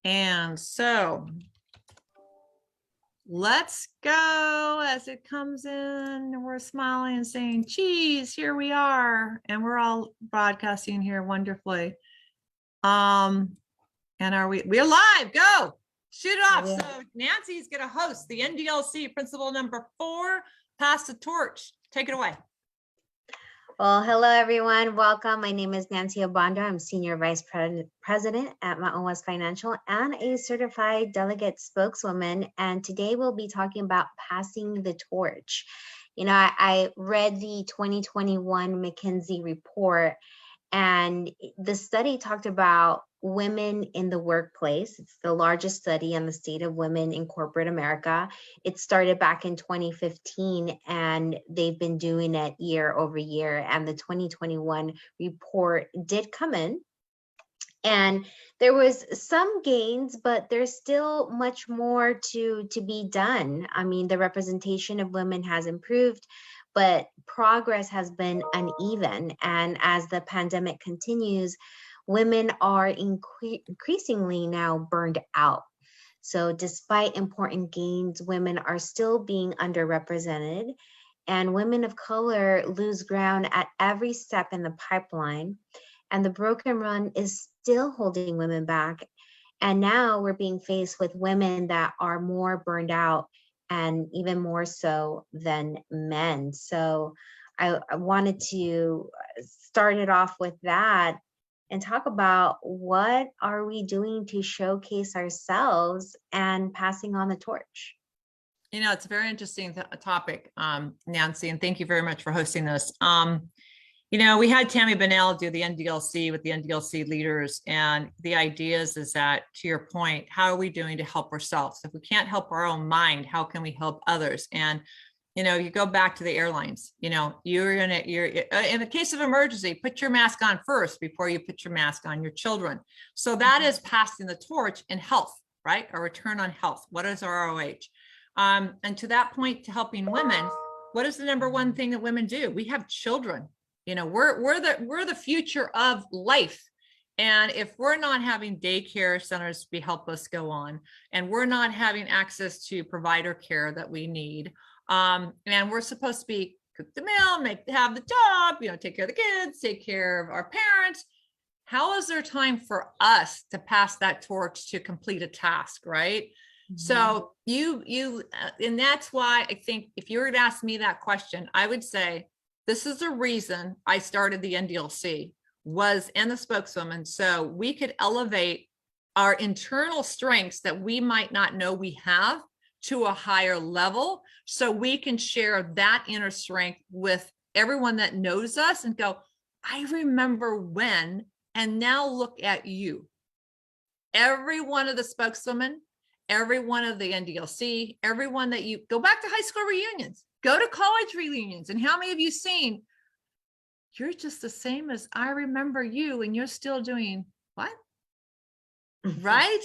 And so let's go as it comes in, and we're smiling and saying, geez, here we are. And we're all broadcasting here wonderfully. And we're live, go, shoot it off. Yeah. So Nancy's gonna host the NDILC principle number 4, pass the torch. Take it away. Well, hello, everyone. Welcome. My name is Nancy Obando. I'm Senior Vice President at Mountain West Financial and a certified delegate spokeswoman. And today we'll be talking about passing the torch. You know, I read the 2021 McKinsey report, and the study talked about women in the workplace. It's the largest study on the state of women in corporate America. It started back in 2015, and they've been doing it year over year. And the 2021 report did come in, and there was some gains, but there's still much more to be done. I mean, the representation of women has improved, but progress has been uneven. And as the pandemic continues, women are increasingly now burned out. So despite important gains, women are still being underrepresented, and women of color lose ground at every step in the pipeline. And the broken run is still holding women back. And now we're being faced with women that are more burned out, and even more so than men. So I wanted to start it off with that and talk about what are we doing to showcase ourselves and passing on the torch. You know, it's a very interesting topic, Nancy, and thank you very much for hosting this. You know, we had Tammy Bunnell do the NDILC with the NDILC leaders, and the idea is that, to your point, how are we doing to help ourselves? If we can't help our own mind, how can we help others? And, you know, you go back to the airlines, you know, you're in the case of emergency, put your mask on first before you put your mask on your children. So that is passing the torch in health, right? A return on health. What is our ROH? And to that point, to helping women, what is the number one thing that women do? We have children. You know, we're the future of life. And if we're not having daycare centers to help us go on, and we're not having access to provider care that we need, and we're supposed to be cook the meal, have the job, you know, take care of the kids, take care of our parents, how is there time for us to pass that torch to complete a task, right? Mm-hmm. So and that's why I think if you were to ask me that question, I would say, this is the reason I started the NDILC and the spokeswoman, so we could elevate our internal strengths that we might not know we have to a higher level, so we can share that inner strength with everyone that knows us and go, I remember when, and now look at you. Every one of the spokeswomen, every one of the NDILC, everyone that you go back to high school reunions, go to college reunions, and how many of you seen, you're just the same as I remember you, and you're still doing what? Right?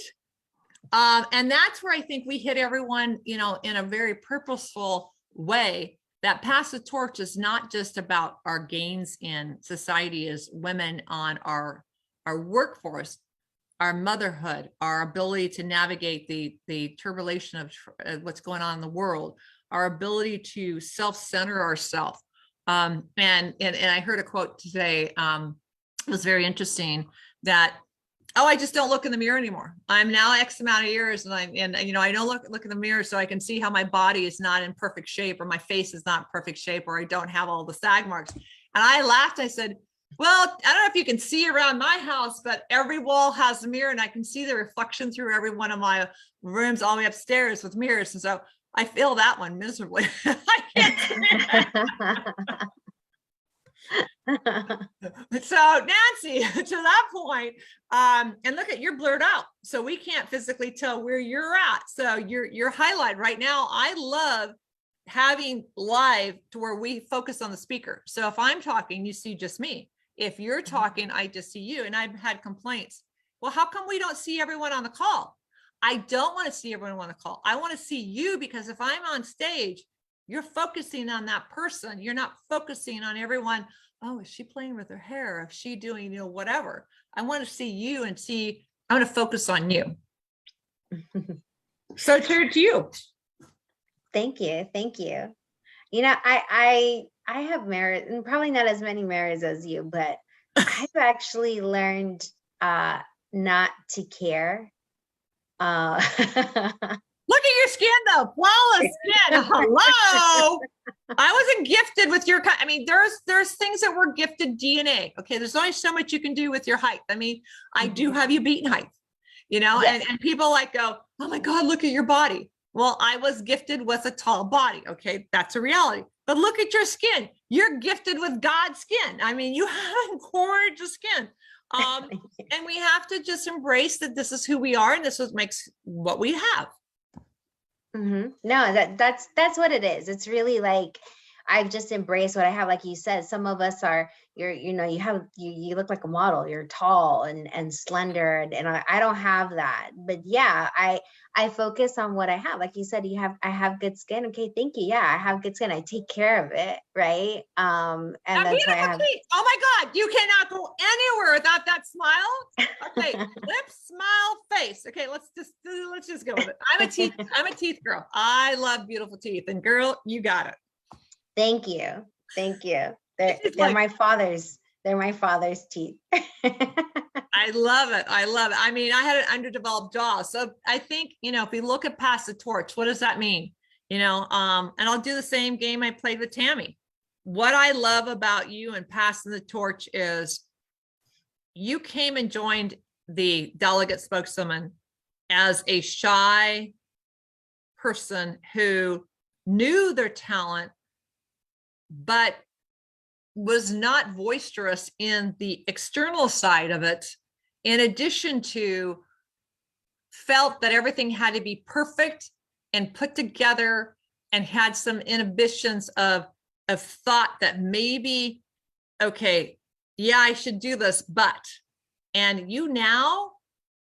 And that's where I think we hit everyone, you know, in a very purposeful way, that pass the torch is not just about our gains in society as women on our workforce, our motherhood, our ability to navigate the turbulation of what's going on in the world, our ability to self-center ourselves. And I heard a quote today, it was very interesting, that, oh, I just don't look in the mirror anymore. I'm now X amount of years, and you know, I don't look in the mirror so I can see how my body is not in perfect shape, or my face is not in perfect shape, or I don't have all the sag marks. And I laughed. I said, well, I don't know if you can see around my house, but every wall has a mirror, and I can see the reflection through every one of my rooms all the way upstairs with mirrors. And so I fail that one miserably. I can't So Nancy, to that point, and look at, you're blurred out, so we can't physically tell where you're at. So you're highlighted right now. I love having live to where we focus on the speaker. So if I'm talking, you see just me. If you're talking, I just see you. And I've had complaints. Well, how come we don't see everyone on the call? I don't want to see everyone on the call. I want to see you, because if I'm on stage, you're focusing on that person. You're not focusing on everyone. Oh, is she playing with her hair? Is she doing, you know, whatever? I want to see you and see, I want to focus on you. So true to you. Thank you. Thank you. You know, I have married, and probably not as many marrieds as you, but I've actually learned not to care. Look at your skin though, flawless skin. Hello. I wasn't gifted with your, I mean, there's things that were gifted DNA. Okay. There's only so much you can do with your height. I mean, I do have you beaten height, you know, Yes. and people like go, oh my God, look at your body. Well, I was gifted with a tall body. Okay. That's a reality. But look at your skin. You're gifted with God's skin. I mean, you have gorgeous skin. And we have to just embrace that this is who we are and this is makes what we have. No, that's what it is. It's really like I've just embraced what I have. Like you said, some of us are you look like a model. You're tall and slender, and I don't have that. But yeah, I focus on what I have. Like you said, I have good skin. Okay, thank you. Yeah, I have good skin. I take care of it, right? And that's why I have. Teeth. Oh my God, you cannot go anywhere without that smile. Okay, lips, smile, face. Okay, let's just go with it. I'm a teeth girl. I love beautiful teeth, and girl, you got it. Thank you. Thank you. They're my father's. They're my father's teeth. I love it. I love it. I mean, I had an underdeveloped jaw. So I think, you know, if we look at pass the torch, what does that mean? You know, and I'll do the same game I played with Tammy. What I love about you and passing the torch is you came and joined the Delegate Spokeswoman as a shy person who knew their talent, but was not boisterous in the external side of it, in addition to felt that everything had to be perfect and put together and had some inhibitions of thought that maybe, okay, yeah, I should do this, but, and you now,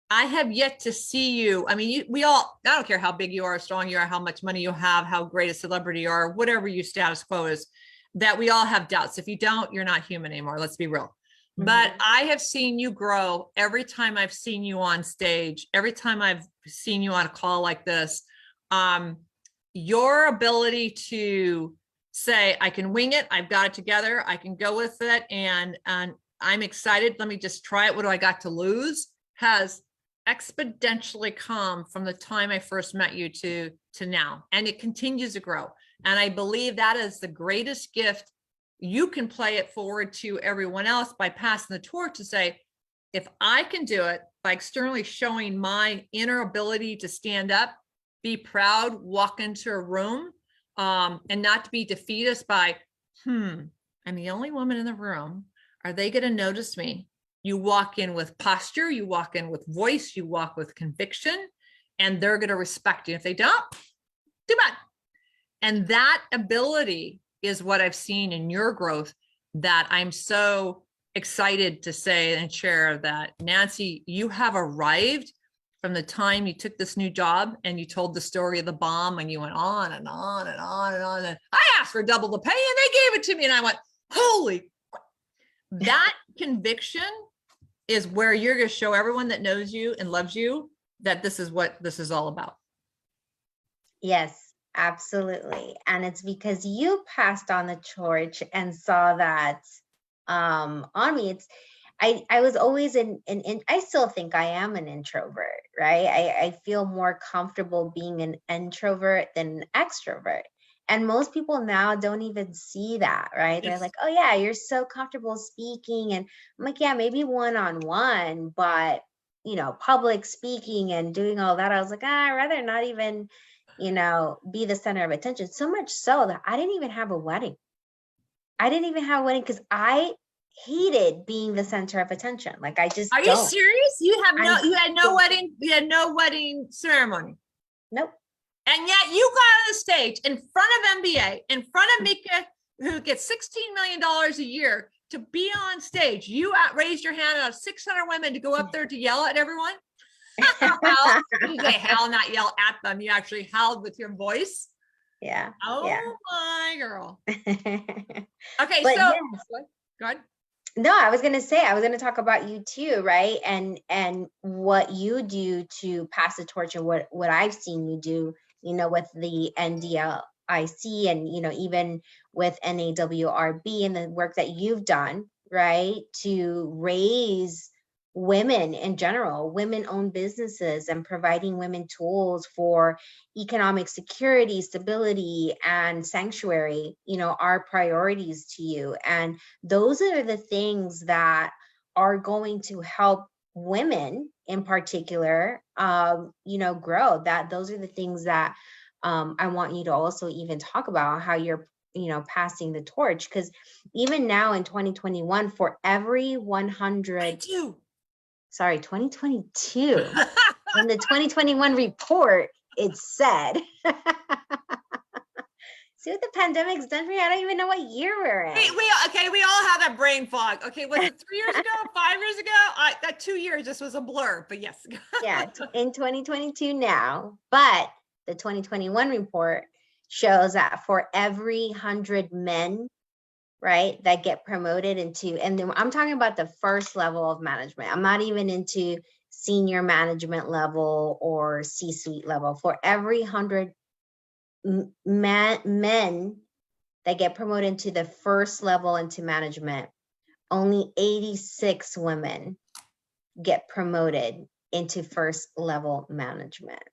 I have yet to see you. I mean, I don't care how big you are, strong you are, how much money you have, how great a celebrity you are, whatever your status quo is, that we all have doubts. If you don't, you're not human anymore. Let's be real. But I have seen you grow every time I've seen you on stage, every time I've seen you on a call like this. Your ability to say, I can wing it, I've got it together, I can go with it, and I'm excited. Let me just try it. What do I got to lose? Has exponentially come from the time I first met you to now, and it continues to grow. And I believe that is the greatest gift. You can play it forward to everyone else by passing the torch to say, if I can do it by externally showing my inner ability to stand up, be proud, walk into a room, and not to be defeatist by, I'm the only woman in the room. Are they going to notice me? You walk in with posture, you walk in with voice, you walk with conviction, and they're going to respect you. If they don't, too bad. And that ability is what I've seen in your growth, that I'm so excited to say and share that, Nancy, you have arrived from the time you took this new job and you told the story of the bomb and you went on and on and on and on. And I asked for double the pay and they gave it to me. And I went, holy, that conviction is where you're going to show everyone that knows you and loves you that this is what this is all about. Yes. Absolutely. And it's because you passed on the torch and saw that on me. I was always I still think I am an introvert, right? I feel more comfortable being an introvert than an extrovert. And most people now don't even see that, right? They're like, oh yeah, you're so comfortable speaking. And I'm like, yeah, maybe one-on-one, but you know, public speaking and doing all that, I was like, I'd rather not even, you know, be the center of attention. So much so that I didn't even have a wedding. I didn't even have a wedding because I hated being the center of attention. Like I just Are you serious? You had no wedding ceremony. Nope. And yet you got on the stage in front of MBA, in front of Mika, who gets $16 million a year to be on stage. You raised your hand out of 600 women to go up there to yell at everyone. You say hell, not yell at them. You actually howled with your voice. Yeah. Oh yeah. my girl. Okay, but so yes, go ahead. No, I was going to say, I was going to talk about you too, right? And what you do to pass the torch, and what I've seen you do, with the NDILC, and, even with NAWRB, and the work that you've done, right? To raise women in general, women-owned businesses, and providing women tools for economic security, stability, and sanctuary, are priorities to you. And those are the things that are going to help women in particular, grow. Those are the things that I want you to also even talk about, how you're, passing the torch. Because even now in 2021, for every 100, 2022, in the 2021 report, it said, see what the pandemic's done for me? I don't even know what year we're in. We all have that brain fog. Okay, was it 3 years ago, 5 years ago? That 2 years just was a blur, but yes. Yeah, in 2022 now, but the 2021 report shows that for every 100 men, right, that get promoted into, and then I'm talking about the first level of management. I'm not even into senior management level or C-suite level. For every 100 men that get promoted into the first level into management, only 86 women get promoted into first level management.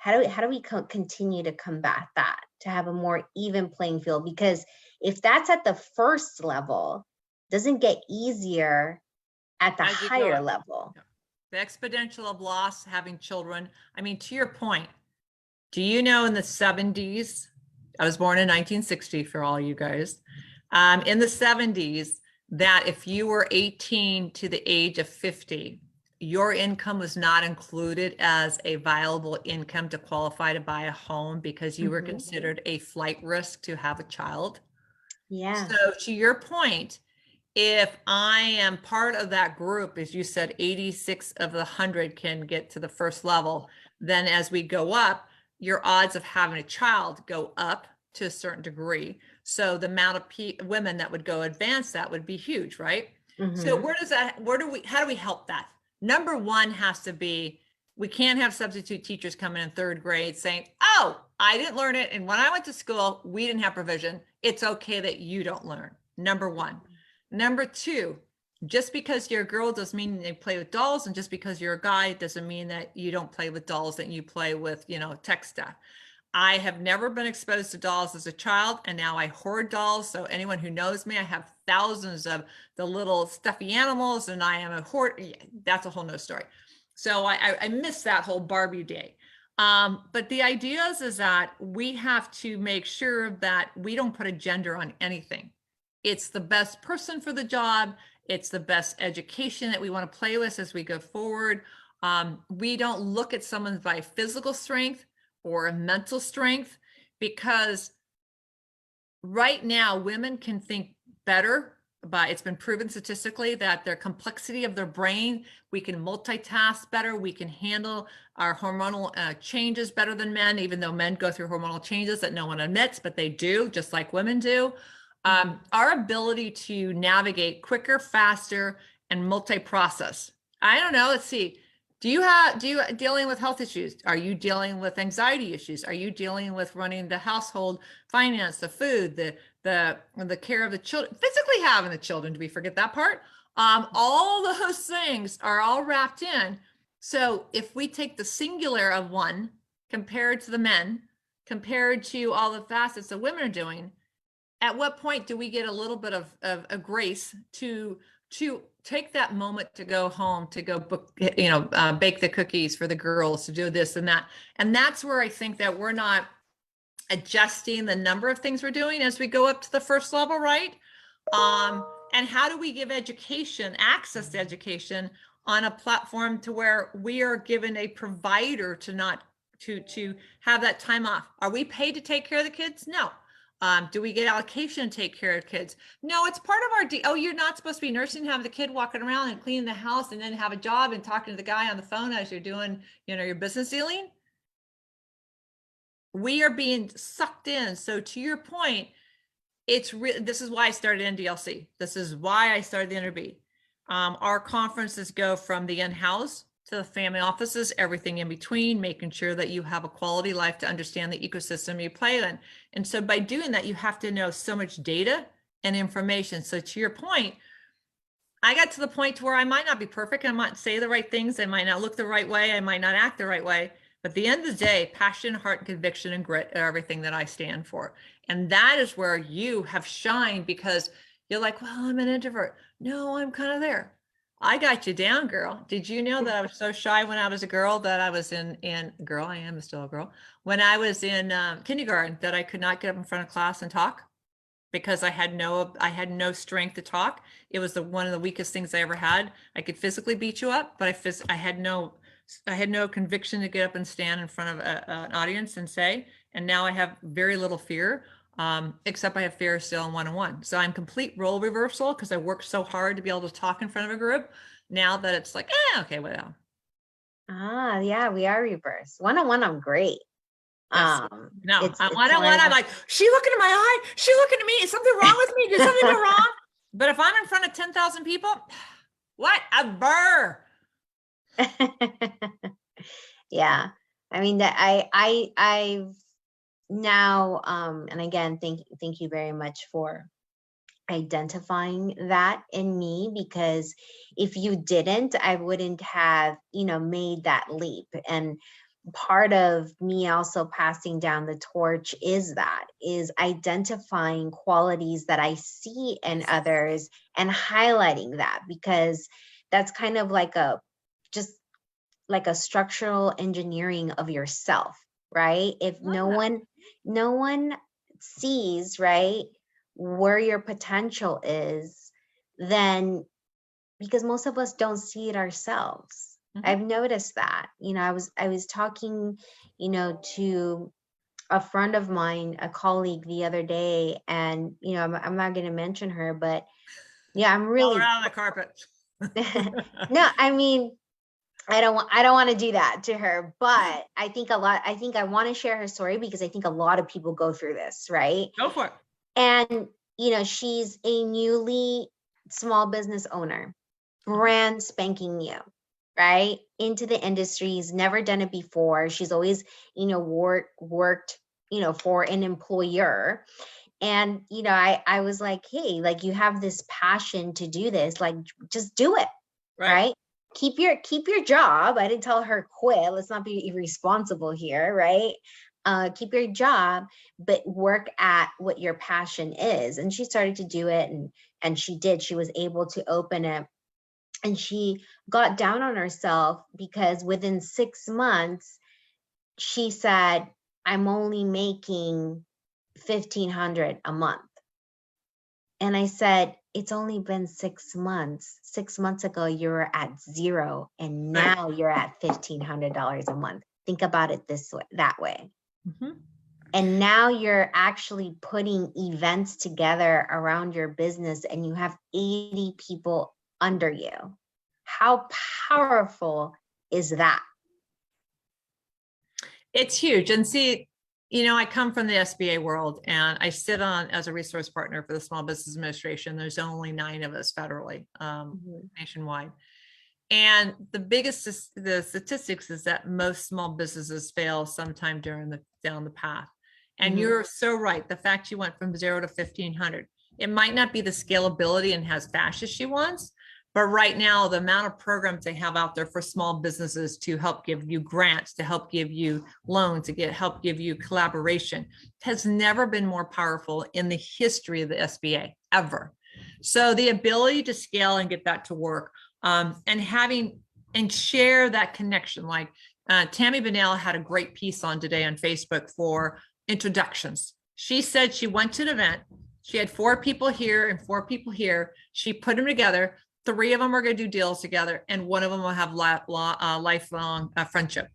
How do we continue to combat that, to have a more even playing field? Because if that's at the first level, it doesn't get easier at the higher level. The exponential of loss, having children. I mean, to your point, do you know in the 70s, I was born in 1960 for all you guys, in the 70s, that if you were 18 to the age of 50, your income was not included as a viable income to qualify to buy a home, because you were considered a flight risk to have a child. Yeah. So to your point, if I am part of that group, as you said, 86 of the 100 can get to the first level, then as we go up, your odds of having a child go up to a certain degree. So the amount of women that would go advance, that would be huge, right? So how do we help that? Number one has to be, we can't have substitute teachers coming in third grade saying, oh, I didn't learn it. And when I went to school, we didn't have provision. It's okay that you don't learn. Number one. Number two, just because you're a girl doesn't mean they play with dolls. And just because you're a guy doesn't mean that you don't play with dolls, that you play with, tech stuff. I have never been exposed to dolls as a child, and now I hoard dolls. So anyone who knows me, I have thousands of the little stuffy animals, and I am a hoard. That's a whole nother story. So I miss that whole Barbie day. But the idea is that we have to make sure that we don't put a gender on anything. It's the best person for the job. It's the best education that we want to play with as we go forward. We don't look at someone by physical strength or mental strength, because right now women can think better, but it's been proven statistically that their complexity of their brain, we can multitask better, we can handle our hormonal changes better than men, even though men go through hormonal changes that no one admits, but they do, just like women do. Our ability to navigate quicker, faster, and multi-process. I don't know, let's see. Do you dealing with health issues? Are you dealing with anxiety issues? Are you dealing with running the household, finance, the food, the care of the children, physically having the children? Do we forget that part? All those things are all wrapped in. So if we take the singular of one compared to the men, compared to all the facets that women are doing, at what point do we get a little bit of a grace to take that moment to go home, to go bake the cookies for the girls, to do this and that? And that's where I think that we're not adjusting the number of things we're doing as we go up to the first level, right? And how do we give education, access to education on a platform to where we are given a provider to have that time off? Are we paid to take care of the kids? No. Do we get allocation to take care of kids? No, it's part of our oh, you're not supposed to be nursing, have the kid walking around and cleaning the house and then have a job and talking to the guy on the phone as you're doing, your business dealing. We are being sucked in. So to your point, it's really, this is why I started NDLC. This is why I started the NAWRB. Our conferences go from the in-house to the family offices, everything in between, making sure that you have a quality life to understand the ecosystem you play in. And so by doing that, you have to know so much data and information. So to your point, I got to the point to where I might not be perfect. I might say the right things. I might not look the right way. I might not act the right way. But at the end of the day, passion, heart, conviction, and grit are everything that I stand for. And that is where you have shined, because you're like, well, I'm an introvert. No, I'm kind of there. I got you down, girl. Did you know that I was so shy when I was a girl that I was in girl, I am still a girl. When I was in kindergarten, that I could not get up in front of class and talk because I had no strength to talk. It was one of the weakest things I ever had. I could physically beat you up, but I had no conviction to get up and stand in front of an audience and say. And now I have very little fear. Except I have fear still in one-on-one. So I'm complete role reversal because I worked so hard to be able to talk in front of a group. Now that it's like, okay, whatever. Ah, yeah, we are reverse. One-on-one, I'm great. Yes. No, It's one-on-one, I'm like, she looking in my eye, she looking at me, is something wrong with me? Did something go wrong? But if I'm in front of 10,000 people, what a burr. Yeah, I mean that I've now and again, thank you very much for identifying that in me, because if you didn't, I wouldn't have, made that leap. And part of me also passing down the torch is identifying qualities that I see in others and highlighting that, because that's kind of like just like a structural engineering of yourself, right? If no one sees, right, where your potential is, then, because most of us don't see it ourselves. I've noticed that. I was talking, to a friend of mine, a colleague the other day, and I'm not going to mention her, but yeah, I'm really around the carpet. no, I mean, I don't want to do that to her, but I think I want to share her story because I think a lot of people go through this, right? Go for it. And, she's a newly small business owner, brand spanking new, right? Into the industries, never done it before. She's always, worked, for an employer. And, I was like, hey, like, you have this passion to do this, like, just do it, right? Keep your job. I didn't tell her quit. Let's not be irresponsible here, right? Keep your job, but work at what your passion is. And she started to do it, and she did. She was able to open it, and she got down on herself because within 6 months, she said, I'm only making $1,500 a month. And I said, it's only been 6 months. 6 months ago, you were at zero, and now you're at $1,500 a month. Think about it that way. And now you're actually putting events together around your business, and you have 80 people under you. How powerful is that? It's huge. And see, I come from the SBA world, and I sit on as a resource partner for the Small Business Administration. There's only 9 of us federally, nationwide. And the statistics is that most small businesses fail sometime down the path. And you're so right. The fact you went from 0 to 1,500, it might not be the scalability and as fast as she wants, but right now, the amount of programs they have out there for small businesses to help give you grants, to help give you loans, to help give you collaboration has never been more powerful in the history of the SBA ever. So the ability to scale and get that to work, and share that connection, like Tammy Bunnell had a great piece on today on Facebook for introductions. She said she went to an event. She had 4 people here and 4 people here. She put them together. 3 of them are going to do deals together, and 1 of them will have lifelong friendship.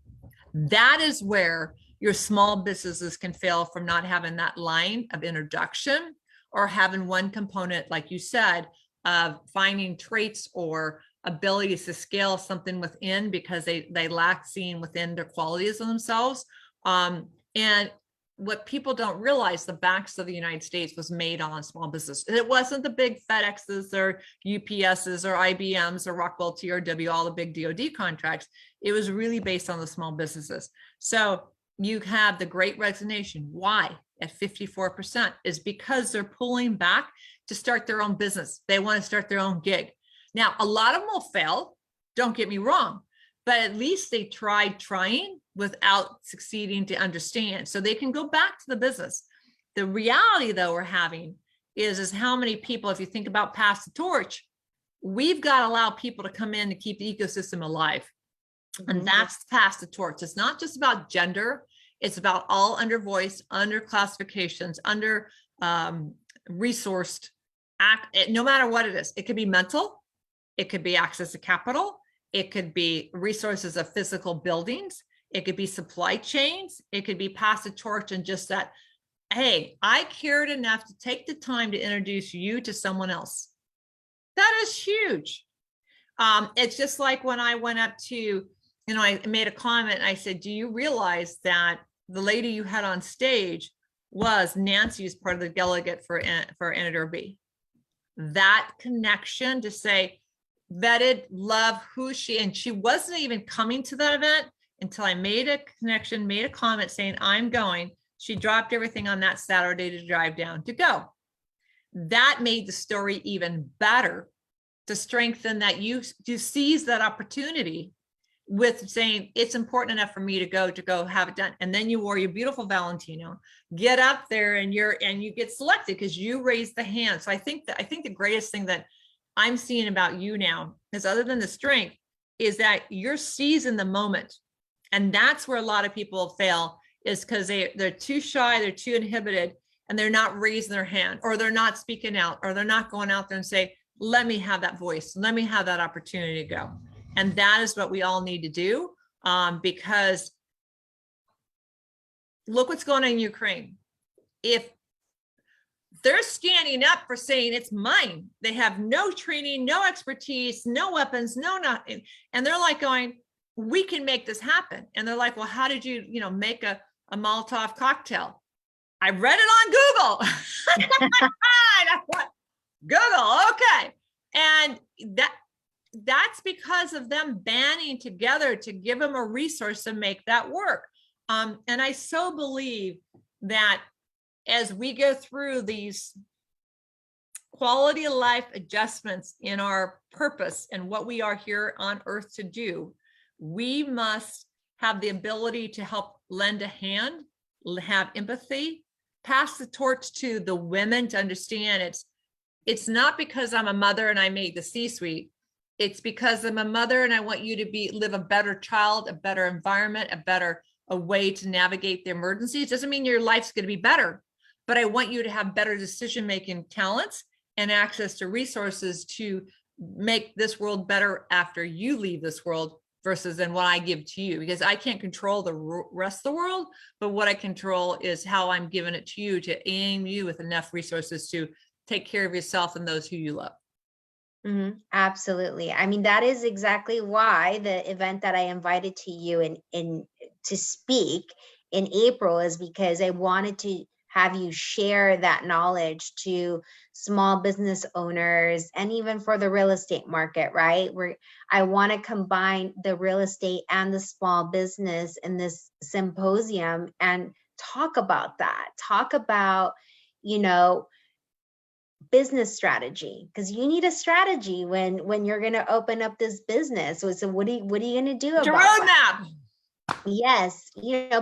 That is where your small businesses can fail, from not having that line of introduction, or having one component, like you said, of finding traits or abilities to scale something within, because they lack seeing within their qualities of themselves. And what people don't realize, the backs of the United States was made on small business. It wasn't the big FedExes or UPSs or IBMs or Rockwell TRW, all the big DoD contracts. It was really based on the small businesses. So you have the Great Resignation. Why? At 54% is because they're pulling back to start their own business. They want to start their own gig. Now, a lot of them will fail. Don't get me wrong, but at least they tried trying without succeeding to understand. So they can go back to the business. The reality, though, we're having is how many people, if you think about pass the torch, we've got to allow people to come in to keep the ecosystem alive. And that's pass the torch. It's not just about gender. It's about all under voice, under classifications, under resourced, no matter what it is. It could be mental. It could be access to capital. It could be resources of physical buildings. It could be supply chains. It could be pass the torch and just that, hey, I cared enough to take the time to introduce you to someone else. That is huge. It's just like when I went up to, I made a comment and I said, do you realize that the lady you had on stage was Nancy, who's part of the delegate for NAWRB? That connection to say, vetted, love who she, and she wasn't even coming to that event until I made a connection, made a comment saying, I'm going. She dropped everything on that Saturday to drive down to go. That made the story even better, to strengthen that you seize that opportunity with saying, it's important enough for me to go have it done. And then you wore your beautiful Valentino, get up there and you get selected because you raised the hand. So I think the greatest thing that I'm seeing about you now is, other than the strength, is that you're seizing the moment. And that's where a lot of people fail, is because they're too shy, they're too inhibited, and they're not raising their hand, or they're not speaking out, or they're not going out there and say, let me have that voice, let me have that opportunity to go. And that is what we all need to do, because look what's going on in Ukraine. If they're standing up for saying it's mine, they have no training, no expertise, no weapons, no nothing. And they're like going, we can make this happen. And they're like, well, how did you, make a Molotov cocktail? I read it on Google. Google, okay. And that's because of them banding together to give them a resource to make that work. And I so believe that as we go through these quality of life adjustments in our purpose and what we are here on earth to do, we must have the ability to help lend a hand, have empathy, pass the torch to the women to understand it's not because I'm a mother and I made the C-suite. It's because I'm a mother and I want you to live a better child, a better environment, a way to navigate the emergencies. Doesn't mean your life's going to be better, but I want you to have better decision-making talents and access to resources to make this world better after you leave this world versus than what I give to you, because I can't control the rest of the world, but what I control is how I'm giving it to you, to aim you with enough resources to take care of yourself and those who you love. Absolutely. I mean, that is exactly why the event that I invited to you to speak in April is because I wanted to have you share that knowledge to small business owners and even for the real estate market, right? Where I want to combine the real estate and the small business in this symposium and talk about that. Talk about, business strategy, because you need a strategy when you're going to open up this business. So what are you going to do about that? Roadmap. Yes,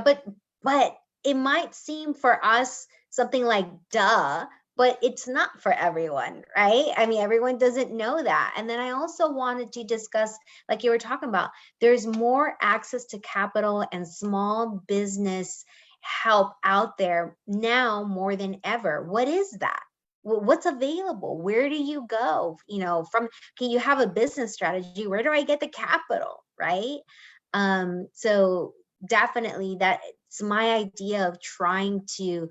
but it might seem for us something like duh, but it's not for everyone, right? I mean, everyone doesn't know that. And then I also wanted to discuss, like you were talking about, there's more access to capital and small business help out there now more than ever. What is that? What's available? Where do you go? Can you have a business strategy? Where do I get the capital? Right? So definitely that's my idea of trying to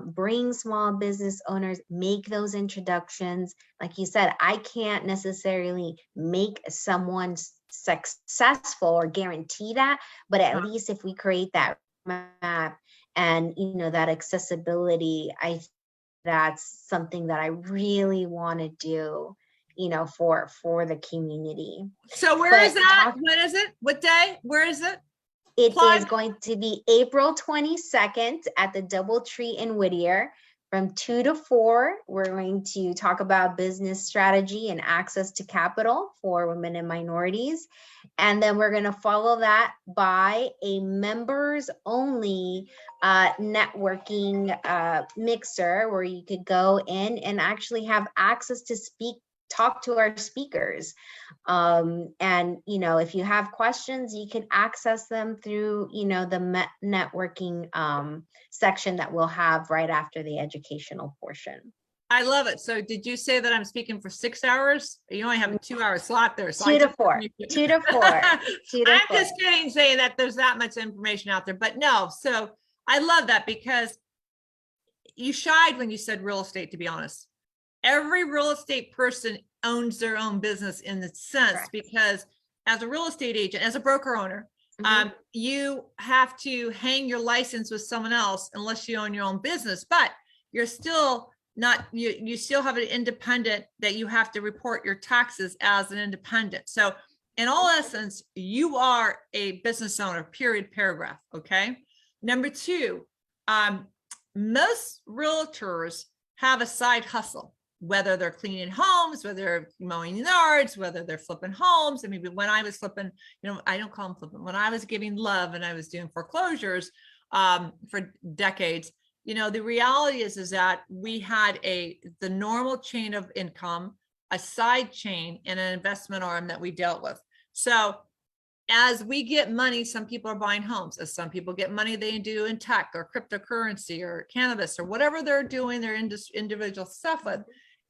bring small business owners, make those introductions. Like you said, I can't necessarily make someone successful or guarantee that, but at least if we create that map and, that accessibility, that's something that I really want to do, for the community. So where is that? When is it? What day? Where is it? It is going to be April 22nd at the DoubleTree in Whittier from 2 to 4. We're going to talk about business strategy and access to capital for women and minorities. And then we're going to follow that by a members only networking mixer where you could go in and actually have access to talk to our speakers. And, if you have questions, you can access them through, the networking section that we'll have right after the educational portion. I love it. So did you say that I'm speaking for 6 hours? You only have a 2-hour slot there. So 2 to 4. 2 to 4. I'm just kidding saying that there's that much information out there, but no. So I love that because you shied when you said real estate, to be honest. Every real estate person owns their own business in the sense, correct, because as a real estate agent, as a broker owner, you have to hang your license with someone else unless you own your own business, but you're still not, you still have an independent that you have to report your taxes as an independent. So in all essence, you are a business owner, period, paragraph. Okay. Number 2, most realtors have a side hustle, whether they're cleaning homes, whether they're mowing yards, whether they're flipping homes. I mean, when I was flipping, I don't call them flipping, when I was giving love and I was doing foreclosures for decades, the reality is that we had the normal chain of income, a side chain, and an investment arm that we dealt with. So as we get money, some people are buying homes. As some people get money, they do in tech or cryptocurrency or cannabis or whatever they're doing their individual stuff with.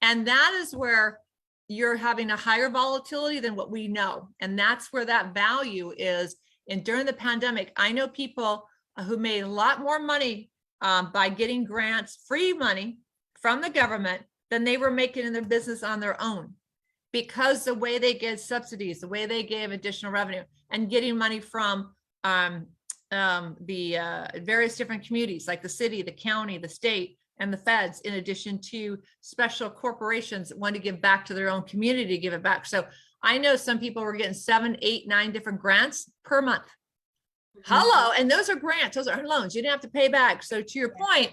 And that is where you're having a higher volatility than what we know. And that's where that value is. And during the pandemic, I know people who made a lot more money by getting grants, free money from the government than they were making in their business on their own, because the way they get subsidies, the way they gave additional revenue and getting money from the various different communities like the city, the county, the state, and the feds, in addition to special corporations that want to give back to their own community, give it back. So I know some people were getting 7, 8, 9 different grants per month. Hello. And those are grants. Those are loans. You didn't have to pay back. So to your point,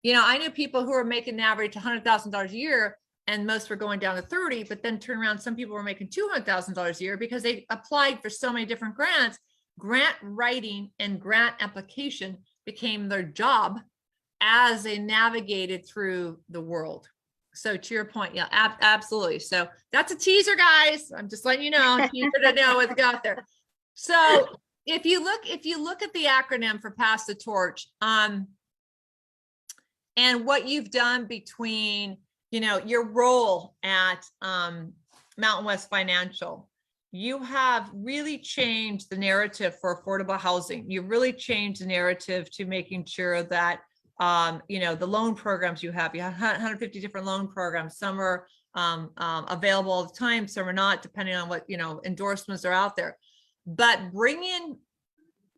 I knew people who were making an average $100,000 a year, and most were going down to 30, but then turn around, some people were making $200,000 a year because they applied for so many different grants. Grant writing and grant application became their job as they navigated through the world. So to your point, yeah, absolutely. So that's a teaser, guys. I'm just letting you know, teaser to know what's got there. So if you look at the acronym for Pass the Torch, and what you've done between, your role at Mountain West Financial, you have really changed the narrative for affordable housing. You've really changed the narrative to making sure that the loan programs you have 150 different loan programs. Some are available all the time, some are not, depending on what endorsements are out there. But bringing,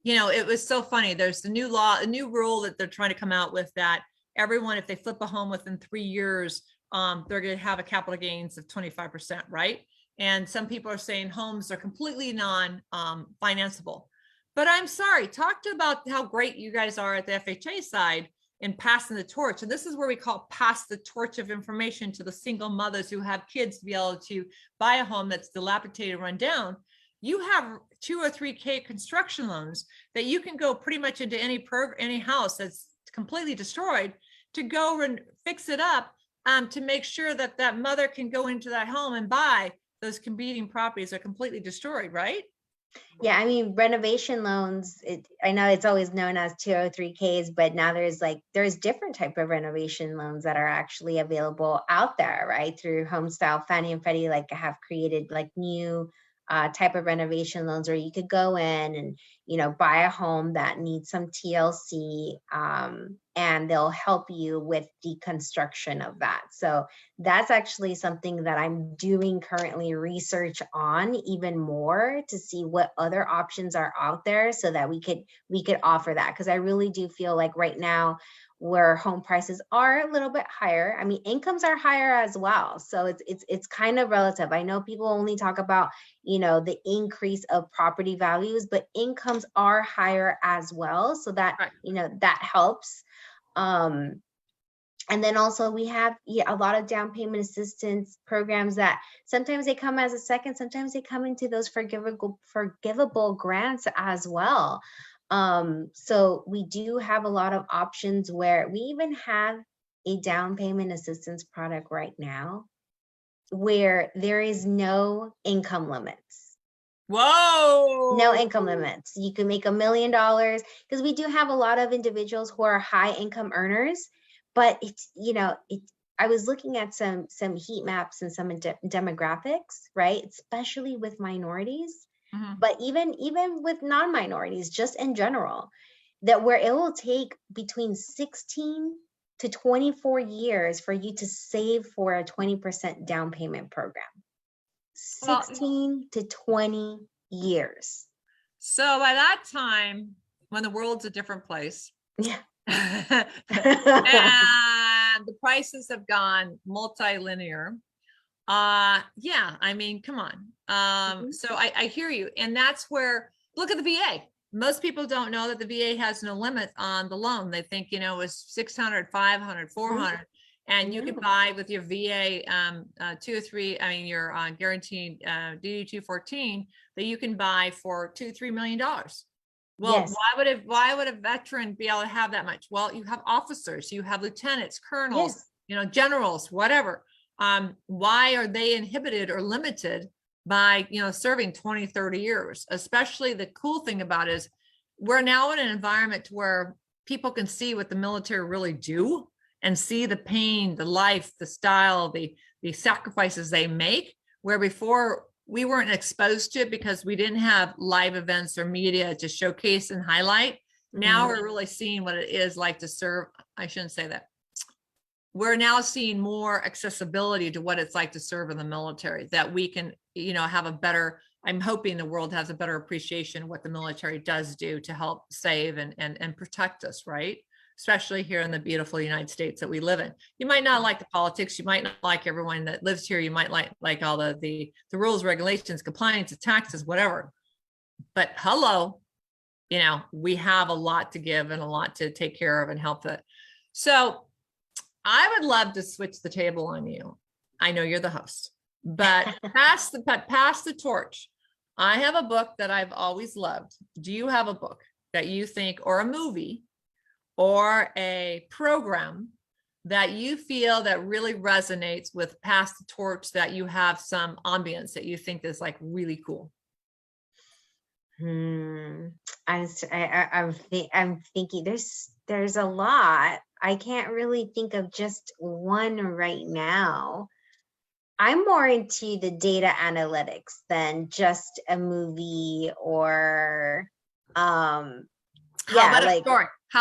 it was so funny. There's the new law, a new rule that they're trying to come out with, that everyone, if they flip a home within 3 years, they're going to have a capital gains of 25%, right? And some people are saying homes are completely non-financeable. But I'm sorry, talk about how great you guys are at the FHA side in passing the torch. And this is where we call pass the torch of information to the single mothers who have kids to be able to buy a home that's dilapidated, run down. You have 2 or 3K construction loans that you can go pretty much into any house that's completely destroyed to go and fix it up, to make sure that that mother can go into that home and buy those competing properties that are completely destroyed, right? Yeah, I mean, renovation loans, I know it's always known as 203Ks, but now there's different type of renovation loans that are actually available out there, right? Through Homestyle, Fannie and Freddie have created new type of renovation loans where you could go in and, buy a home that needs some TLC, and they'll help you with the construction of that. So that's actually something that I'm doing currently research on even more to see what other options are out there so that we could offer that. Because I really do feel like right now, where home prices are a little bit higher. I mean, incomes are higher as well. So it's kind of relative. I know people only talk about, the increase of property values, but incomes are higher as well. So that, Right. that helps. And then also we have a lot of down payment assistance programs that sometimes they come as a second, sometimes they come into those forgivable grants as well. So we do have a lot of options where we even have a down payment assistance product right now where there is no income limits. Whoa. No income limits. You can make $1 million because we do have a lot of individuals who are high income earners, but it's, I was looking at some heat maps and some demographics, right? Especially with minorities. But even with non-minorities, just in general, that where it will take between 16 to 24 years for you to save for a 20% down payment program. 16 to 20 years. So by that time, when the world's a different place, yeah, and the prices have gone multilinear. Yeah, I mean, come on. So I hear you. And that's where, look at the VA. Most people don't know that the VA has no limit on the loan. They think, it was 600, 500, 400. And you could buy with your VA 2 or 3, your guaranteed DD 214 that you can buy for $2-3 million. Well, yes. why would a veteran be able to have that much? Well, you have officers, you have lieutenants, colonels, generals, whatever. Why are they inhibited or limited by, serving 20, 30 years? Especially the cool thing about it is we're now in an environment where people can see what the military really do and see the pain, the life, the style, the sacrifices they make, where before we weren't exposed to it because we didn't have live events or media to showcase and highlight. Now we're really seeing what it is like to serve. I shouldn't say that. We're now seeing more accessibility to what it's like to serve in the military, that we can, have a better, I'm hoping the world has a better appreciation of what the military does do to help save and protect us, right? Especially here in the beautiful United States that we live in. You might not like the politics. You might not like everyone that lives here. You might like all the rules, regulations, compliance, taxes, whatever. But hello, we have a lot to give and a lot to take care of and help it. So I would love to switch the table on you. I know you're the host, but pass the torch. I have a book that I've always loved. Do you have a book that you think, or a movie or a program that you feel that really resonates with pass the torch, that you have some ambience that you think is like really cool? I'm thinking there's a lot. I can't really think of just one right now. I'm more into the data analytics than just a movie or How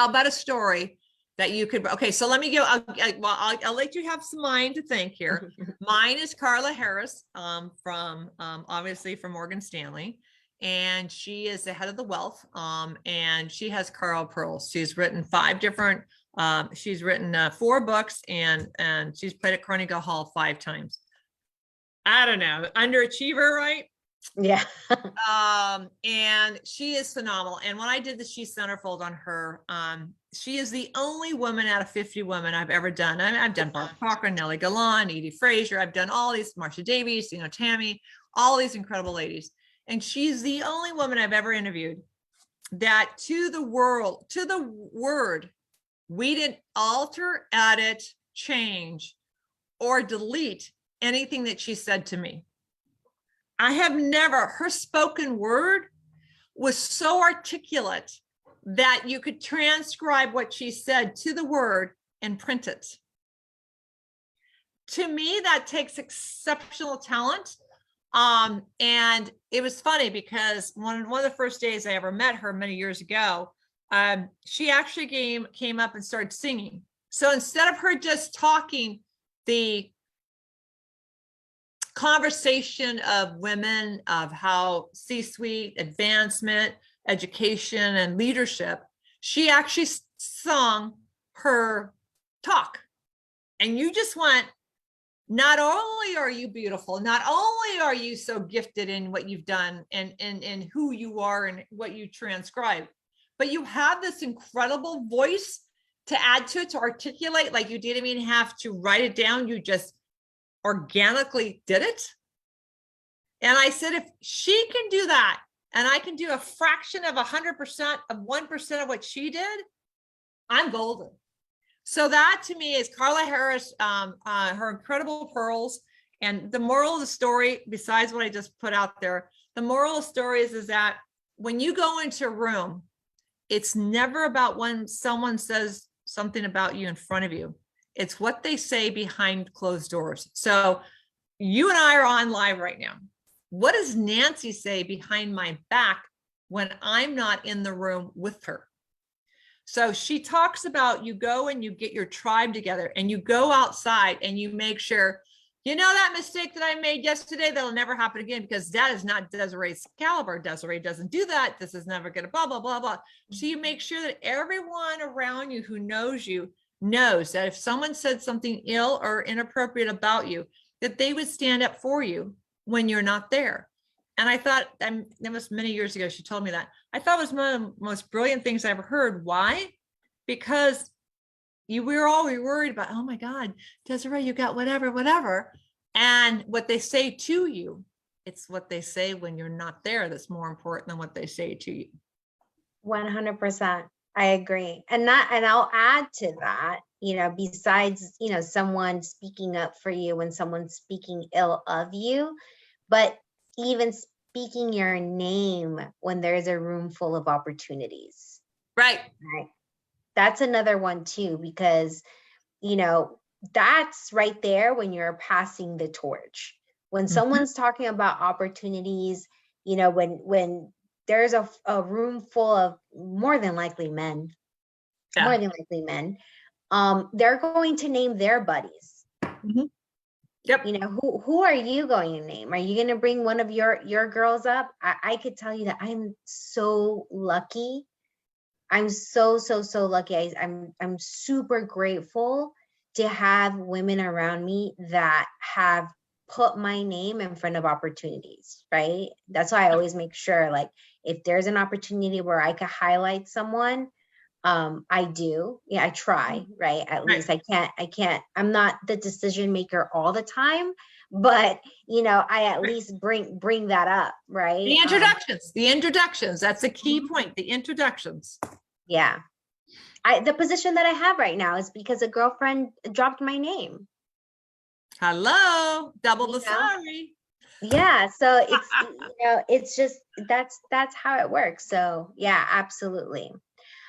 about a story that you could, okay, so let me go, I'll let you have some mind to think here. Mine is Carla Harris from obviously from Morgan Stanley. And she is the head of the wealth. And she has Carl Pearls. She's written 5 different, she's written 4 books and she's played at Carnegie Hall 5 times. I don't know, underachiever, right? Yeah. And she is phenomenal. And when I did the She Centerfold on her, she is the only woman out of 50 women I've ever done. I've done Barbara Parker, Nellie Galan, Edie Frazier. I've done all these, Marsha Davies, Tammy, all these incredible ladies. And she's the only woman I've ever interviewed that to the word, we didn't alter, edit, change, or delete anything that she said to me. I have never, her spoken word was so articulate that you could transcribe what she said to the word and print it. To me, that takes exceptional talent. And it was funny because one of the first days I ever met her many years ago, she actually came up and started singing. So instead of her just talking the conversation of women, of how C-suite, advancement, education, and leadership, she actually sung her talk. And you just went, not only are you beautiful, not only are you so gifted in what you've done and who you are and what you transcribe, but you have this incredible voice to add to it, to articulate, like you didn't even have to write it down. You just organically did it. And I said, if she can do that, and I can do a fraction of 100% of 1% of what she did, I'm golden. So that to me is Carla Harris, her incredible pearls. And the moral of the story, besides what I just put out there, the moral of the story is that when you go into a room, it's never about when someone says something about you in front of you. It's what they say behind closed doors. So you and I are on live right now. What does Nancy say behind my back when I'm not in the room with her? So she talks about, you go and you get your tribe together and you go outside and you make sure, you know, that mistake that I made yesterday, that'll never happen again, because that is not Desiree's caliber. Desiree doesn't do that. This is never going to blah, blah, blah, blah. So you make sure that everyone around you who knows you knows that if someone said something ill or inappropriate about you, that they would stand up for you when you're not there. And I thought, that was many years ago, she told me that. I thought it was one of the most brilliant things I ever heard. Why? Because we were all worried about, oh my God, Desiree, you got whatever. And what they say to you, it's what they say when you're not there that's more important than what they say to you. 100%. I agree. And I'll add to that, you know, besides, you know, someone speaking up for you when someone's speaking ill of you, but even speaking your name when there's a room full of opportunities. Right. That's another one too, because, you know, that's right there when you're passing the torch. When someone's talking about opportunities, you know, when there's a room full of more than likely men, they're going to name their buddies. Yep. You know, who are you going to name? Are you going to bring one of your girls up? I could tell you that I'm so lucky. I'm so lucky. I'm super grateful to have women around me that have put my name in front of opportunities, right? That's why I always make sure, like, if there's an opportunity where I could highlight someone, I do. Yeah, I try, right? At least I can't, I'm not the decision maker all the time, but you know, I at least bring that up, right? The introductions, that's a key point, the introductions. Yeah. The position that I have right now is because a girlfriend dropped my name. Hello, double the salary. Yeah, so it's, you know, it's just, that's how it works. So yeah, absolutely.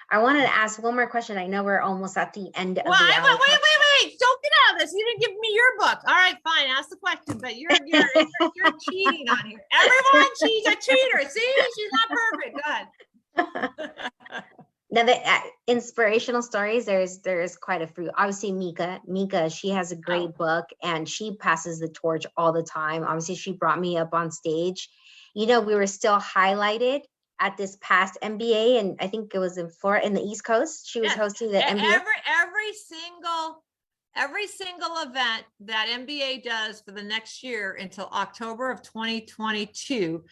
I wanted to ask one more question. I know we're almost at the end of the hour. Wait, don't get out of this. You didn't give me your book. All right, fine, ask the question, but you're cheating on here. Everyone, she's a cheater. See, she's not perfect. Go ahead. Now, the inspirational stories, there's quite a few. Obviously, Mika, she has a great book and she passes the torch all the time. Obviously, she brought me up on stage. You know, we were still highlighted at this past MBA, and I think it was in Florida, in the East Coast. She was hosting the MBA. Every single event that MBA does for the next year until October of 2022,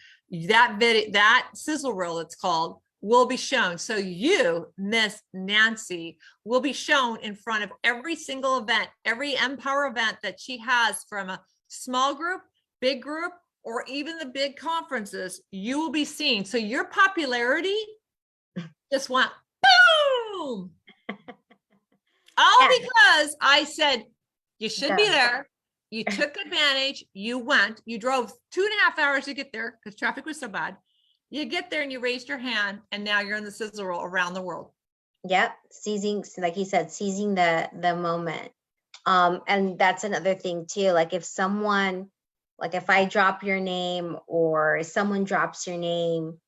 that sizzle reel, it's called, will be shown. So you, Miss Nancy, will be shown in front of every single event, every Empower event that she has, from a small group, big group, or even the big conferences. You will be seen. So your popularity just went boom. All because I said you should be there. You took advantage. You went. You drove 2.5 hours to get there because traffic was so bad. You get there and you raised your hand, and now you're in the sizzle reel around the world. Yep, seizing, like you said, seizing the moment. And that's another thing too. Like, if someone like if I drop your name or someone drops your name,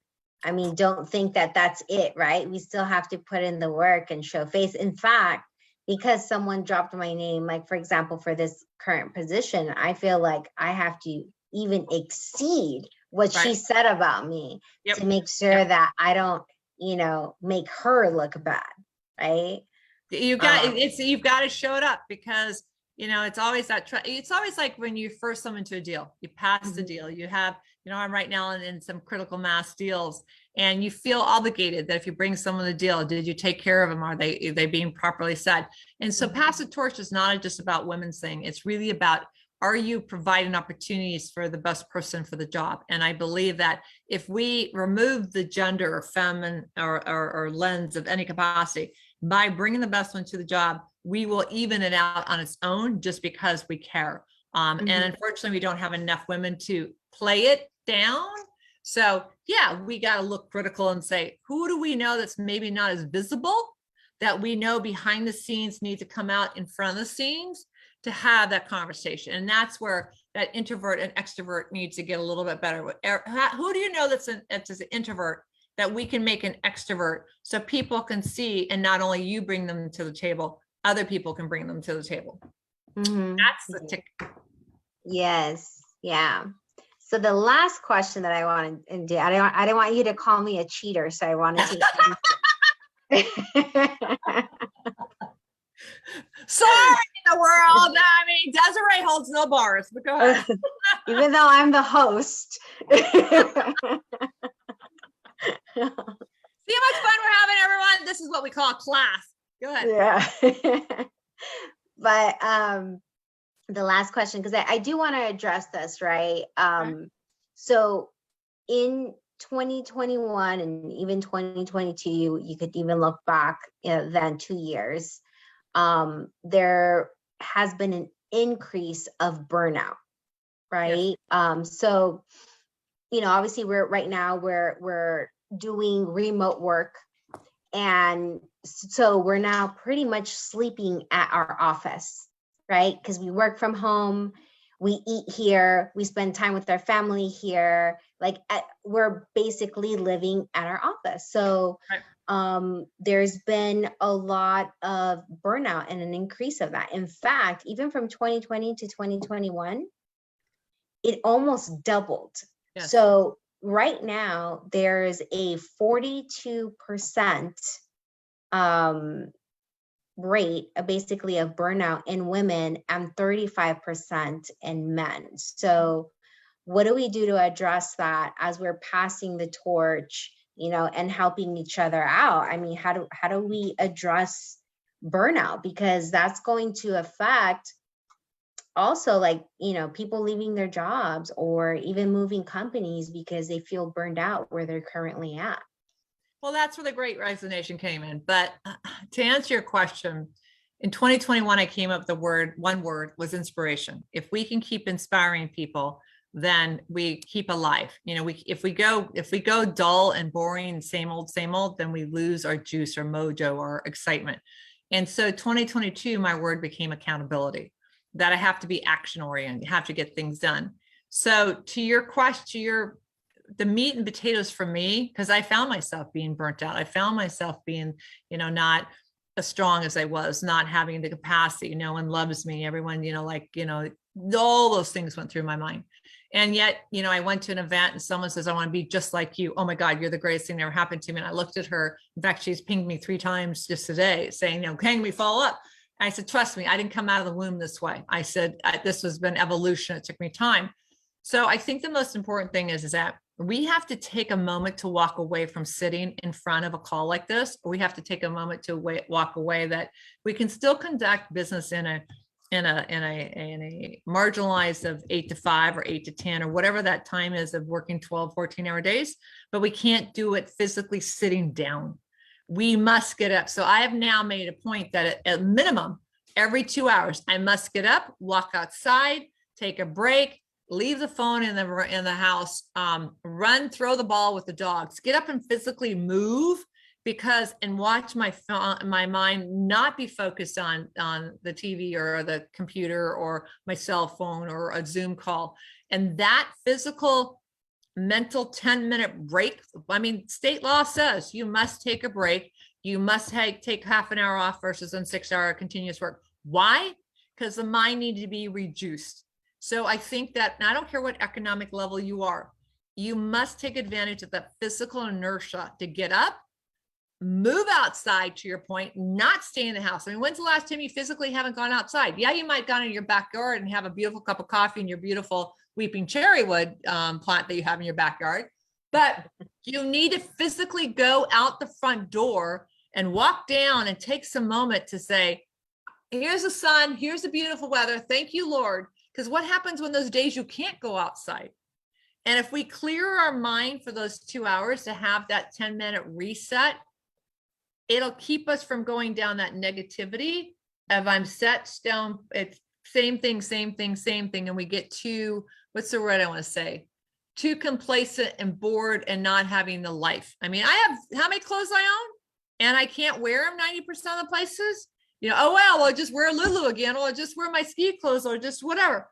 I mean, don't think that that's it, right? We still have to put in the work and show face. In fact, because someone dropped my name, like for example, for this current position, I feel like I have to even exceed what she Right. said about me Yep. to make sure that I don't, make her look bad, right? You got you've got to show it up because it's always it's always like when you first someone to a deal, you pass the deal, you have, I'm right now in some critical mass deals, and you feel obligated that if you bring someone the deal, did you take care of them? Are they being properly said? And so pass the torch is not just about women's thing. It's really about, are you providing opportunities for the best person for the job? And I believe that if we remove the gender or feminine or lens of any capacity, by bringing the best one to the job, we will even it out on its own just because we care. And unfortunately, we don't have enough women to play it down. So yeah, we got to look critical and say, who do we know that's maybe not as visible, that we know behind the scenes need to come out in front of the scenes to have that conversation? And that's where that introvert and extrovert needs to get a little bit better. Who do you know that's an introvert that we can make an extrovert so people can see, and not only you bring them to the table, other people can bring them to the table. That's the tick. Yes. Yeah. So the last question that I wanted to do, I didn't want you to call me a cheater, so I wanted to. Sorry, the world. I mean, Desiree holds no bars, but go ahead. Even though I'm the host. See how much fun we're having, everyone? This is what we call a class. Go ahead. Yeah. But the last question, because I do want to address this, right? So in 2021 and even 2022, you could even look back then 2 years, there has been an increase of burnout, right? Yes. So, obviously we're doing remote work. And so we're now pretty much sleeping at our office, right? Because we work from home, we eat here, we spend time with our family here. We're basically living at our office. So there's been a lot of burnout and an increase of that. In fact, even from 2020 to 2021, it almost doubled. Yes. So right now, there's a 42% rate, basically, of burnout in women and 35% in men. So what do we do to address that as we're passing the torch, and helping each other out? I mean, how do we address burnout? Because that's going to affect also, people leaving their jobs or even moving companies because they feel burned out where they're currently at. Well, that's where the Great Resignation came in. But to answer your question, in 2021, I came up with one word was inspiration. If we can keep inspiring people, then we keep alive. If we go dull and boring, same old, then we lose our juice or mojo or excitement. And so 2022, my word became accountability. That I have to be action oriented, have to get things done. So to your question, the meat and potatoes for me, because I found myself being burnt out. I found myself being, not as strong as I was, not having the capacity. No one loves me. Everyone, all those things went through my mind. And yet, I went to an event and someone says, I want to be just like you. Oh my God, you're the greatest thing that ever happened to me. And I looked at her. In fact, she's pinged me 3 times just today saying, can we follow up? I said, trust me, I didn't come out of the womb this way. I said, this has been evolution. It took me time. So I think the most important thing is that we have to take a moment to walk away from sitting in front of a call like this. We have to take a moment to walk away that we can still conduct business in a marginalized of 8 to 5 or 8 to 10 or whatever that time is of working 12, 14-hour days, but we can't do it physically sitting down. We must get up. So I have now made a point that at minimum, every 2 hours, I must get up, walk outside, take a break, leave the phone in the house, run, throw the ball with the dogs, get up and physically move and watch my mind not be focused on the TV or the computer or my cell phone or a Zoom call. And that physical mental 10-minute break. I mean, state law says you must take a break. You must take half an hour off versus a 6-hour continuous work. Why? Because the mind needs to be reduced. So I think that, and I don't care what economic level you are, you must take advantage of that physical inertia to get up, move outside, to your point, not stay in the house. I mean, when's the last time you physically haven't gone outside? Yeah, you might go in your backyard and have a beautiful cup of coffee in your beautiful weeping cherry wood plant that you have in your backyard. But you need to physically go out the front door and walk down and take some moment to say, here's the sun, here's the beautiful weather. Thank you, Lord. Because what happens when those days you can't go outside? And if we clear our mind for those 2 hours to have that 10-minute reset, it'll keep us from going down that negativity of I'm set, stone, it's same thing, same thing, same thing. And we get too, what's the word I want to say? Too complacent and bored and not having the life. I mean, I have how many clothes I own and I can't wear them 90% of the places. You know, oh, well, I'll just wear Lulu again, or I'll just wear my ski clothes, or just whatever.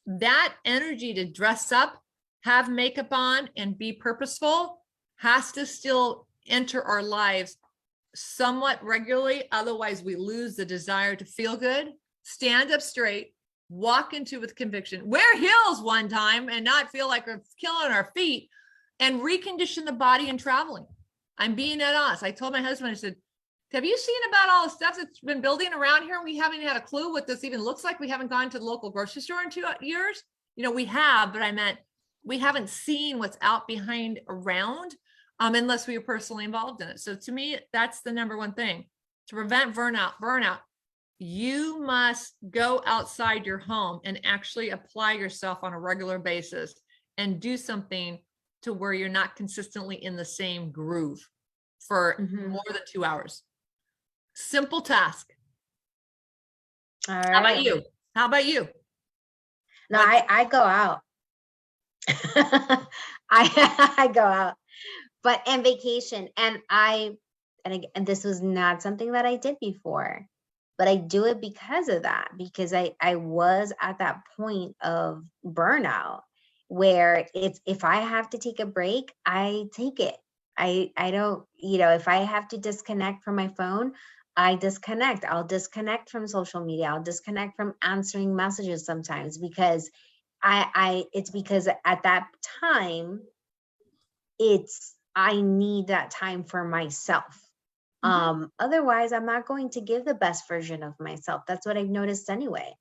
That energy to dress up, have makeup on, and be purposeful has to still enter our lives somewhat regularly. Otherwise, we lose the desire to feel good, stand up straight, walk into with conviction, wear heels one time and not feel like we're killing our feet, and recondition the body and traveling. I'm being that honest. I told my husband, I said, have you seen about all the stuff that's been building around here? We haven't had a clue what this even looks like. We haven't gone to the local grocery store in 2 years. You know, we have, but I meant we haven't seen what's out behind around unless we were personally involved in it. So to me, that's the number one thing to prevent burnout. You must go outside your home and actually apply yourself on a regular basis and do something to where you're not consistently in the same groove for more than 2 hours. Simple task. All right. How about you? How about you? No, I go out. I go out, but and vacation. And again, this was not something that I did before, but I do it because of that, because I was at that point of burnout where it's, if I have to take a break, I take it. I don't, you know, if I have to disconnect from my phone, I disconnect. I'll disconnect from social media. I'll disconnect from answering messages sometimes, because it's because at that time, I need that time for myself. Otherwise, I'm not going to give the best version of myself. That's what I've noticed anyway.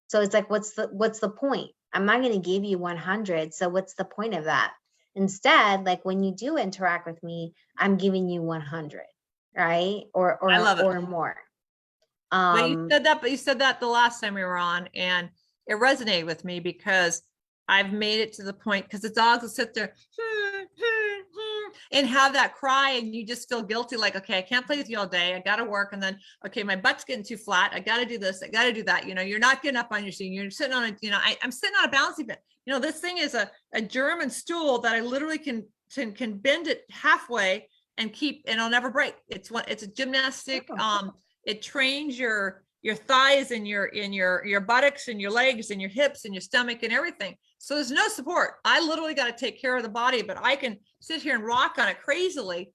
So it's like, what's the point? I'm not going to give you 100. So what's the point of that? Instead, like when you do interact with me, I'm giving you 100, right? Or I love it. Or more. But you said that the last time we were on, and it resonated with me because I've made it to the point, because the dogs will sit there and have that cry, and you just feel guilty, like, okay, I can't play with you all day. I got to work. And then, okay, my butt's getting too flat. I got to do this. I got to do that. You know, you're not getting up on your seat. You're sitting on a, you know, I'm sitting on a balancing bit. You know, this thing is a German stool that I literally can bend it halfway and keep, and it'll never break. It's a gymnastic. It trains your thighs and your buttocks and your legs and your hips and your stomach and everything. So there's no support. I literally got to take care of the body, but I can sit here and rock on it crazily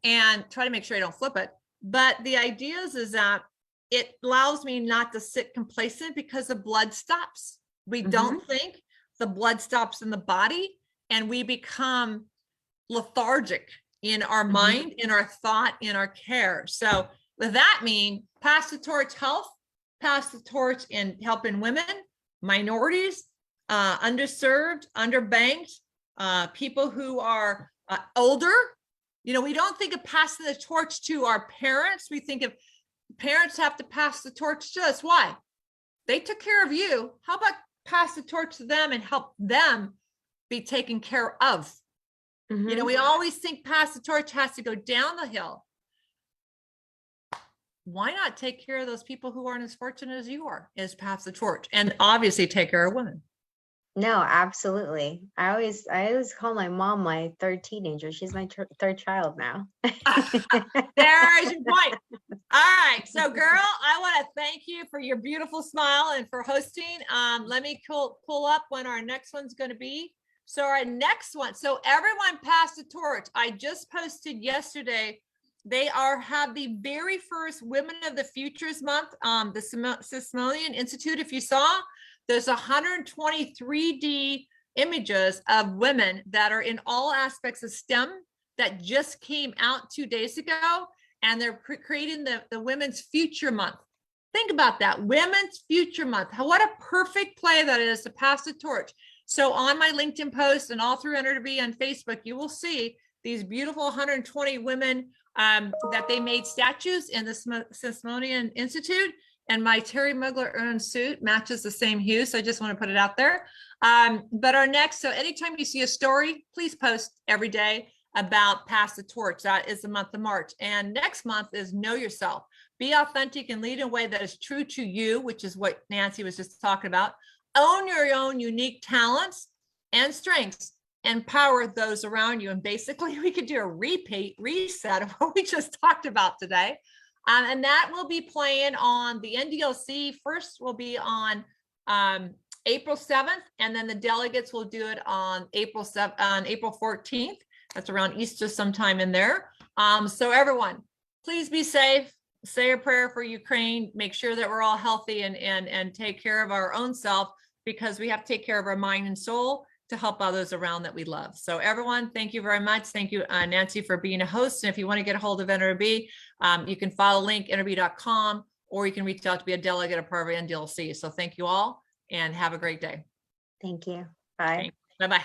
and try to make sure I don't flip it. But the idea is that it allows me not to sit complacent, because the blood stops. We don't think the blood stops in the body, and we become lethargic in our mind, in our thought, in our care. So with that mean, pass the torch health, pass the torch in helping women, minorities, underserved, underbanked, people who are older. You know, we don't think of passing the torch to our parents. We think of parents have to pass the torch to us. Why? They took care of you. How about pass the torch to them and help them be taken care of? You know, we always think pass the torch has to go down the hill. Why not take care of those people who aren't as fortunate as you are, is pass the torch, and obviously take care of women. No, absolutely. I always call my mom my third teenager. She's my third child now. There's your point. All right. So girl, I want to thank you for your beautiful smile and for hosting. Let me pull up when our next one's going to be. So our next one, so everyone pass the torch. I just posted yesterday. They have the very first Women of the Futures Month, the Smithsonian Institute. If you saw, there's 123D images of women that are in all aspects of STEM that just came out 2 days ago, and they're creating the Women's Future Month. Think about that, Women's Future Month. What a perfect play that is to pass the torch. So on my LinkedIn post and all through NAWRB on Facebook, you will see these beautiful 120 women that they made statues in the Smithsonian Institute. And my Terry Mugler earned suit matches the same hue. So I just want to put it out there. But our next, so anytime you see a story, please post every day about Pass the Torch. That is the month of March. And next month is Know Yourself. Be authentic and lead in a way that is true to you, which is what Nancy was just talking about. Own your own unique talents and strengths. Empower those around you. And basically, we could do a reset of what we just talked about today. And that will be playing on the NDILC. First will be on April 7th, and then the delegates will do it on April 14th. That's around Easter sometime in there. So everyone, please be safe. Say a prayer for Ukraine. Make sure that we're all healthy and take care of our own self, because we have to take care of our mind and soul to help others around that we love. So everyone, thank you very much. Thank you, Nancy, for being a host. And if you want to get a hold of NAWRB, you can follow link NAWRB.com, or you can reach out to be a delegate or part of NDILC. So thank you all and have a great day. Thank you. Bye. Bye-bye.